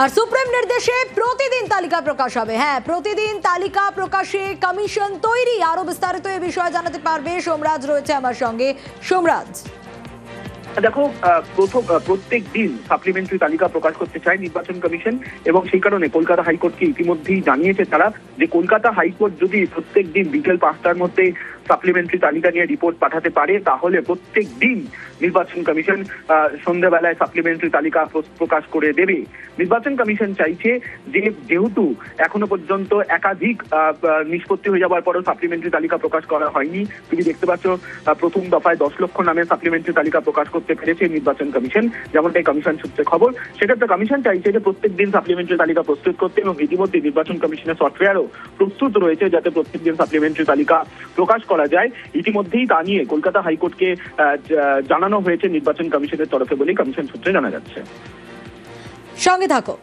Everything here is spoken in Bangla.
আর সুপ্রিম নির্দেশে প্রতিদিন তালিকা প্রকাশ হবে। হ্যাঁ, প্রতিদিন তালিকা প্রকাশে কমিশন তৈরি। আরো বিস্তারিত এই বিষয়ে জানাতে পারবে সোমরাজ, রয়েছে আমার সঙ্গে। সোমরাজ, দেখো, প্রত্যেক দিন সাপ্লিমেন্টারি তালিকা প্রকাশ করতে চায় নির্বাচন কমিশন, এবং সেই কারণে কলকাতা হাইকোর্টকে ইতিমধ্যেই জানিয়েছে তারা যে কলকাতা হাইকোর্ট যদি প্রত্যেক দিন বিকেল 5টার মধ্যে সাপ্লিমেন্টারি তালিকা নিয়ে রিপোর্ট পাঠাতে পারে, তাহলে প্রত্যেক দিন নির্বাচন কমিশন সন্ধ্যাবেলায় সাপ্লিমেন্টারি তালিকা প্রকাশ করে দেবে। নির্বাচন কমিশন চাইছে যে যেহেতু এখনো পর্যন্ত একাধিক নিষ্পত্তি হয়ে যাওয়ার পরও সাপ্লিমেন্টারি তালিকা প্রকাশ করা হয়নি, তুমি দেখতে পাচ্ছ প্রথম দফায় 10 লক্ষ নামে সাপ্লিমেন্টারি তালিকা প্রকাশ করতে পেরেছে নির্বাচন কমিশন, যেমনটাই কমিশন সূত্রে খবর। সেক্ষেত্রে কমিশন চাইছে যে প্রত্যেক দিন সাপ্লিমেন্টারি তালিকা প্রস্তুত করতে, এবং ইতিমধ্যে নির্বাচন কমিশনের সফটওয়্যারও প্রস্তুত রয়েছে যাতে প্রত্যেক দিন সাপ্লিমেন্টারি তালিকা প্রকাশ করা যায়। ইতিমধ্যেই তা নিয়ে কলকাতা হাইকোর্টকে জানানো হয়েছে নির্বাচন কমিশনের তরফে বলেই কমিশন সূত্রে জানা যাচ্ছে। সঙ্গে থাকো।